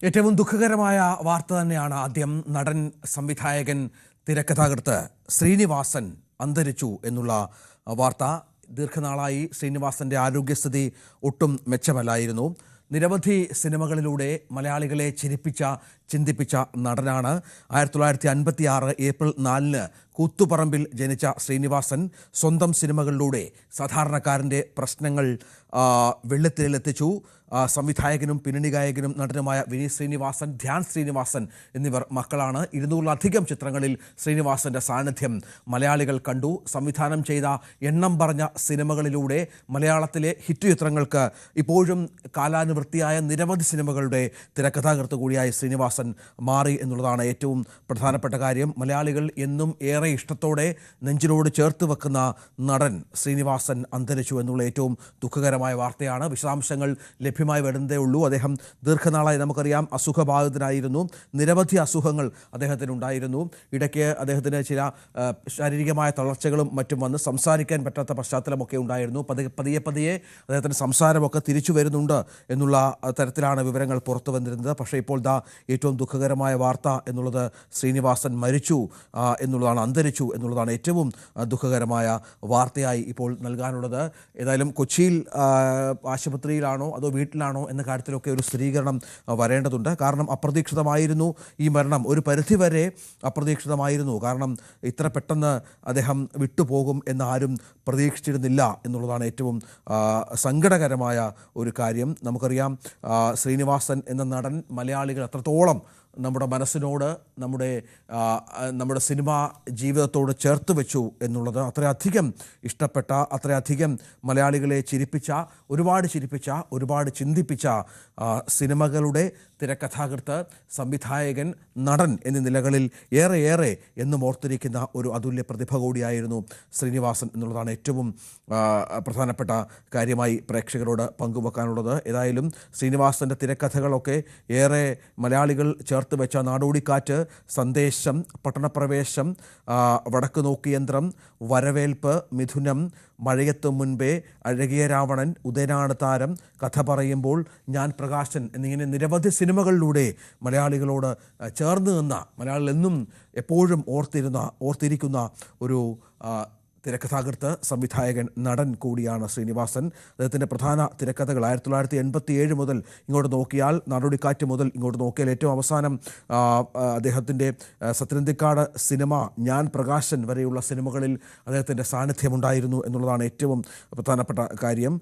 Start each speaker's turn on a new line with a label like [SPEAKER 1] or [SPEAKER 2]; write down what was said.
[SPEAKER 1] ഏറ്റവും ദുഃഖകരമായ വാർത്ത തന്നെയാണ് ആദ്യം. നടൻ, സംവിധായകൻ, തിരക്കഥാകൃത്ത് ശ്രീനിവാസൻ അന്തരിച്ചു എന്നുള്ള വാർത്ത. ദീർഘനാളായി ശ്രീനിവാസന്റെ ആരോഗ്യസ്ഥിതി ഒട്ടും മെച്ചമല്ലായിരുന്നു. നിരവധി സിനിമകളിലൂടെ മലയാളികളെ ചിരിപ്പിച്ച, ചിന്തിപ്പിച്ച നടനാണ്. 1956 ഏപ്രിൽ 4 കൂത്തുപറമ്പിൽ ജനിച്ച ശ്രീനിവാസൻ സ്വന്തം സിനിമകളിലൂടെ സാധാരണക്കാരൻ്റെ പ്രശ്നങ്ങൾ വെള്ളത്തിലെത്തിച്ചു. സംവിധായകനും പിന്നണി ഗായകനും നടനുമായ വിനീത് ശ്രീനിവാസൻ, ധ്യാൻ ശ്രീനിവാസൻ എന്നിവർ മക്കളാണ്. 200-ലധികം ചിത്രങ്ങളിൽ ശ്രീനിവാസൻ്റെ സാന്നിധ്യം മലയാളികൾ കണ്ടു. സംവിധാനം ചെയ്ത എണ്ണം പറഞ്ഞ സിനിമകളിലൂടെ മലയാളത്തിലെ ഹിറ്റ് ചിത്രങ്ങൾക്ക് ഇപ്പോഴും കാലാനുവൃത്തിയായ നിരവധി സിനിമകളുടെ തിരക്കഥാകൃത്ത് കൂടിയായി ശ്രീനിവാസൻ മാറി എന്നുള്ളതാണ് ഏറ്റവും പ്രധാനപ്പെട്ട കാര്യം. മലയാളികൾ എന്നും ഏറെ ഇഷ്ടത്തോടെ നെഞ്ചിനോട് ചേർത്ത് വെക്കുന്ന നടൻ ശ്രീനിവാസൻ അന്തരിച്ചു എന്നുള്ള ഏറ്റവും ദുഃഖകരമായ വാർത്തയാണ്. വിശദാംശങ്ങൾ ലഭ്യമായി വരുന്നതേ ഉള്ളൂ. അദ്ദേഹം ദീർഘനാളായി നമുക്കറിയാം അസുഖബാധിതനായിരുന്നു. നിരവധി അസുഖങ്ങൾ അദ്ദേഹത്തിനുണ്ടായിരുന്നു. ഇടയ്ക്ക് അദ്ദേഹത്തിന് ചില ശാരീരികമായ തളർച്ചകളും മറ്റും വന്ന് സംസാരിക്കാൻ പറ്റാത്ത പശ്ചാത്തലമൊക്കെ ഉണ്ടായിരുന്നു. പതിയെ അദ്ദേഹത്തിൻ്റെ സംസാരമൊക്കെ തിരിച്ചു വരുന്നുണ്ട് എന്നുള്ള തരത്തിലാണ് വിവരങ്ങൾ പുറത്തു വന്നിരുന്നത്. പക്ഷേ ഇപ്പോൾ ഏറ്റവും ദുഃഖകരമായ വാർത്ത എന്നുള്ളത് ശ്രീനിവാസൻ മരിച്ചു എന്നുള്ളതാണ്, അന്തരിച്ചു എന്നുള്ളതാണ് ഏറ്റവും ദുഃഖകരമായ വാർത്തയായി ഇപ്പോൾ നൽകാനുള്ളത്. ഏതായാലും കൊച്ചിയിൽ ആശുപത്രിയിലാണോ അതോ വീട്ടിലാണോ എന്ന കാര്യത്തിലൊക്കെ ഒരു സ്ഥിരീകരണം വരേണ്ടതുണ്ട്. കാരണം അപ്രതീക്ഷിതമായിരുന്നു ഈ മരണം, ഒരു പരിധിവരെ അപ്രതീക്ഷിതമായിരുന്നു. കാരണം ഇത്ര പെട്ടെന്ന് അദ്ദേഹം വിട്ടുപോകും എന്ന് ആരും പ്രതീക്ഷിച്ചിരുന്നില്ല എന്നുള്ളതാണ് ഏറ്റവും സങ്കടകരമായ ഒരു കാര്യം. നമുക്കറിയാം ശ്രീനിവാസൻ എന്ന നടൻ മലയാളികൾ അത്രത്തോളം നമ്മുടെ മനസ്സിനോട്, നമ്മുടെ സിനിമാ ജീവിതത്തോട് ചേർത്ത് വെച്ചു എന്നുള്ളത്. അത്രയധികം ഇഷ്ടപ്പെട്ട, അത്രയധികം മലയാളികളെ ഒരുപാട് ചിന്തിപ്പിച്ച സിനിമകളുടെ തിരക്കഥാകൃത്ത്, സംവിധായകൻ, നടൻ എന്നീ നിലകളിൽ ഏറെ എന്നും ഓർത്തിരിക്കുന്ന ഒരു അതുല്യ പ്രതിഭ കൂടിയായിരുന്നു ശ്രീനിവാസൻ എന്നുള്ളതാണ് ഏറ്റവും പ്രധാനപ്പെട്ട കാര്യമായി പ്രേക്ഷകരോട് പങ്കുവെക്കാനുള്ളത്. ഏതായാലും ശ്രീനിവാസൻ്റെ തിരക്കഥകളൊക്കെ ഏറെ മലയാളികൾ ചേർത്ത് വെച്ച നാടോടിക്കാറ്റ്, സന്ദേശം, പട്ടണപ്രവേശം, വടക്ക് നോക്കിയന്ത്രം, വരവേൽപ്പ്, മിഥുനം, മഴയത്തും മുൻപേ, അഴകിയ രാവണൻ, ഉദയനാണ് താരം, കഥ പറയുമ്പോൾ, ഞാൻ പ്രകാശൻ എന്നിങ്ങനെ നിരവധി സിനിമകളിലൂടെ മലയാളികളോട് ചേർന്ന് നിന്ന, മലയാളികൾ എന്നും എപ്പോഴും ഓർത്തിരിക്കുന്ന ഒരു തിരക്കഥാകൃത്ത്, സംവിധായകൻ, നടൻ കൂടിയാണ് ശ്രീനിവാസൻ. അദ്ദേഹത്തിൻ്റെ പ്രധാന തിരക്കഥകൾ 1987 മുതൽ ഇങ്ങോട്ട് നോക്കിയാൽ, നാടോടിക്കാറ്റ് മുതൽ ഇങ്ങോട്ട് നോക്കിയാൽ, ഏറ്റവും അവസാനം അദ്ദേഹത്തിൻ്റെ സത്യനന്ദിക്കാട് സിനിമ, ഞാൻ പ്രകാശൻ വരെയുള്ള സിനിമകളിൽ അദ്ദേഹത്തിൻ്റെ സാന്നിധ്യമുണ്ടായിരുന്നു എന്നുള്ളതാണ് ഏറ്റവും പ്രധാനപ്പെട്ട കാര്യം.